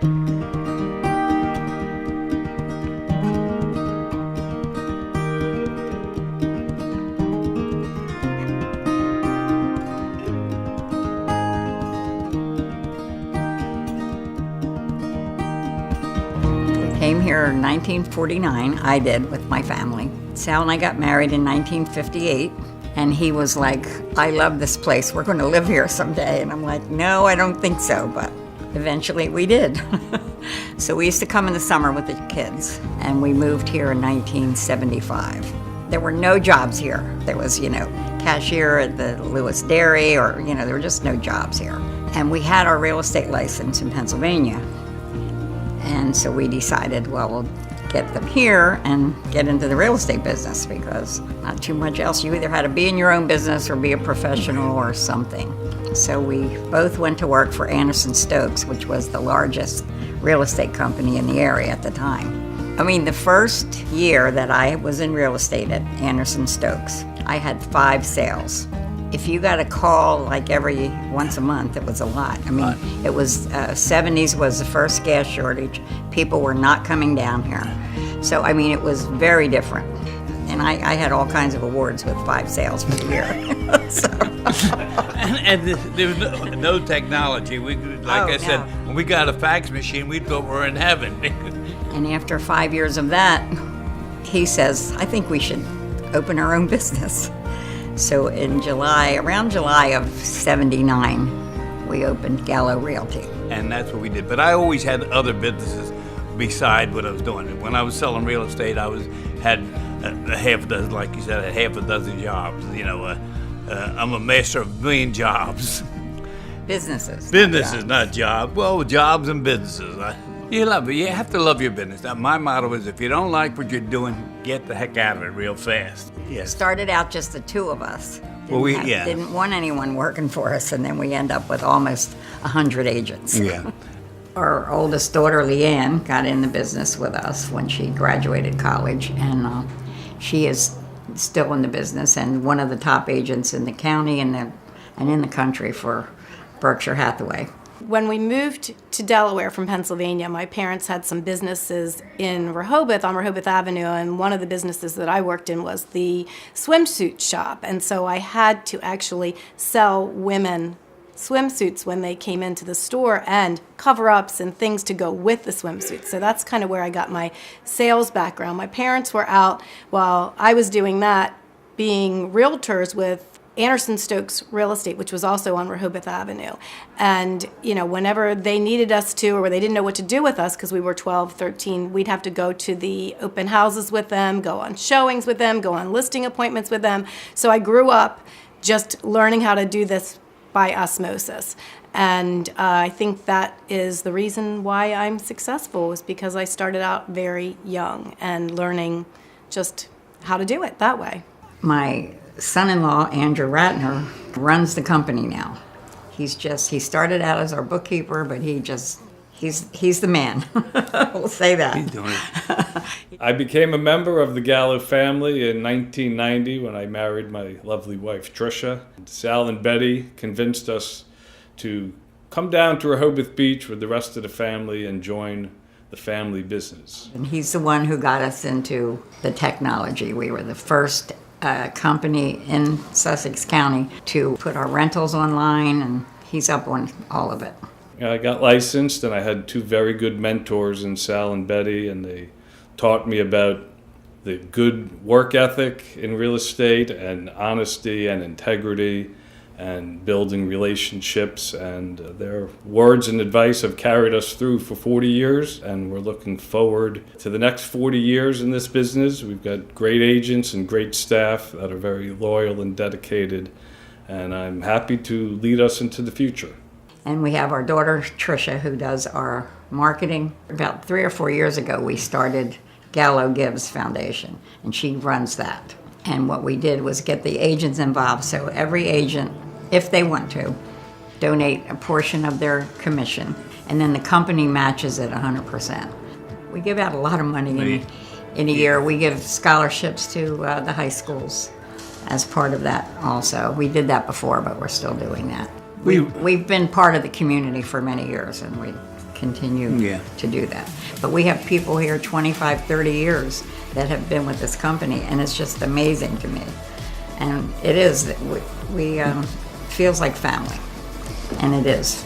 Came here in 1949, I did, with my family. Sal and I got married in 1958, and he was like, I love this place, we're going to live here someday. And I'm like, no, I don't think so, but eventually we did. So we used to come in the summer with the kids, and we moved here in 1975. There were no jobs here. There was, cashier at the Lewis Dairy, or, there were just no jobs here. And we had our real estate license in Pennsylvania. And so we decided, well, we'll get them here and get into the real estate business, because not too much else. You either had to be in your own business or be a professional or something. So we both went to work for Anderson Stokes, which was the largest real estate company in the area at the time. I mean, the first year that I was in real estate at Anderson Stokes, I had 5 sales. If you got a call like every once a month, it was a lot. I mean, it was 70s was the first gas shortage. People were not coming down here. So, I mean, it was very different. And I had all kinds of awards with 5 sales for the year. and there was no technology. I said, when we got a fax machine, we thought we were in heaven. And after 5 years of that, he says, I think we should open our own business. So in around July of 79, we opened Gallo Realty. And that's what we did. But I always had other businesses beside what I was doing. When I was selling real estate, had a half a dozen, like you said, a half a dozen jobs. I'm a master of a million jobs. Businesses. Businesses, not jobs. Well, jobs and businesses. You love it. You have to love your business. Now, my motto is, if you don't like what you're doing, get the heck out of it real fast. Yes. Started out just the 2 of us. Didn't want anyone working for us, and then we end up with almost 100 agents. Yeah. Our oldest daughter, Leanne, got in the business with us when she graduated college, and she is still in the business and one of the top agents in the county and in the country for Berkshire Hathaway. When we moved to Delaware from Pennsylvania, my parents had some businesses in Rehoboth, on Rehoboth Avenue, and one of the businesses that I worked in was the swimsuit shop. And so I had to actually sell women swimsuits when they came into the store, and cover-ups and things to go with the swimsuits. So that's kind of where I got my sales background. My parents were out while I was doing that, being realtors with Anderson Stokes Real Estate, which was also on Rehoboth Avenue. And, whenever they needed us to, or they didn't know what to do with us, because we were 12, 13, we'd have to go to the open houses with them, go on showings with them, go on listing appointments with them. So I grew up just learning how to do this by osmosis. And I think that is the reason why I'm successful, is because I started out very young and learning just how to do it that way. My son-in-law, Andrew Ratner, runs the company now. He started out as our bookkeeper, but he's the man. We'll say that. He's doing it. I became a member of the Gallo family in 1990 when I married my lovely wife, Tricia. Sal and Betty convinced us to come down to Rehoboth Beach with the rest of the family and join the family business. And he's the one who got us into the technology. We were the first company in Sussex County to put our rentals online, and he's up on all of it. I got licensed, and I had 2 very good mentors in Sal and Betty, and they taught me about the good work ethic in real estate and honesty and integrity and building relationships, and their words and advice have carried us through for 40 years, and we're looking forward to the next 40 years in this business. We've got great agents and great staff that are very loyal and dedicated, and I'm happy to lead us into the future. And we have our daughter, Tricia, who does our marketing. About 3 or 4 years ago, we started Gallo Gives Foundation, and she runs that. And what we did was get the agents involved, so every agent, if they want to, donate a portion of their commission, and then the company matches it 100%. We give out a lot of money in a year. We give scholarships to the high schools as part of that also. We did that before, but we're still doing that. We've been part of the community for many years, and we continue Yeah. to do that. But we have people here 25, 30 years that have been with this company, and it's just amazing to me. And it is, we feels like family, and it is.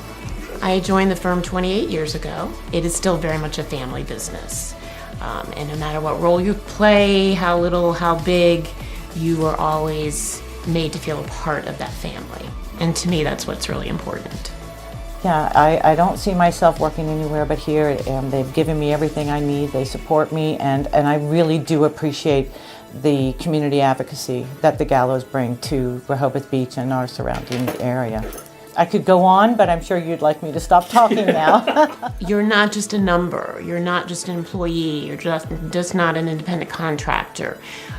I joined the firm 28 years ago. It is still very much a family business. And no matter what role you play, how little, how big, you are always made to feel a part of that family. And to me, that's what's really important. Yeah, I don't see myself working anywhere but here. They've given me everything I need. They support me, and I really do appreciate the community advocacy that the Gallos bring to Rehoboth Beach and our surrounding area. I could go on, but I'm sure you'd like me to stop talking now. You're not just a number. You're not just an employee. You're just not an independent contractor.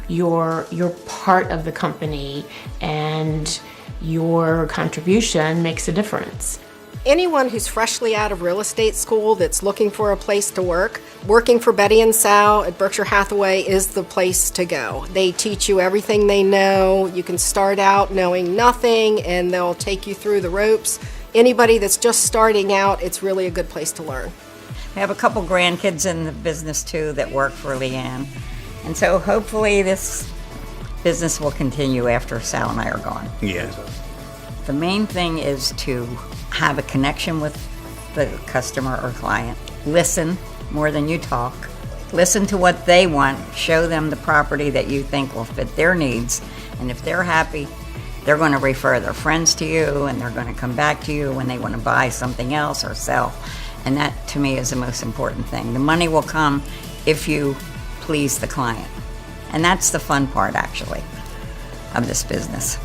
You're part of the company, and your contribution makes a difference. Anyone who's freshly out of real estate school that's looking for a place to work, working for Betty and Sal at Berkshire Hathaway is the place to go. They teach you everything they know. You can start out knowing nothing, and they'll take you through the ropes. Anybody that's just starting out, it's really a good place to learn. We have a couple grandkids in the business too that work for Leanne. And so hopefully this business will continue after Sal and I are gone. Yeah. The main thing is to have a connection with the customer or client. Listen more than you talk. Listen to what they want. Show them the property that you think will fit their needs. And if they're happy, they're going to refer their friends to you, and they're going to come back to you when they want to buy something else or sell. And that, to me, is the most important thing. The money will come if you please the client. And that's the fun part, actually, of this business.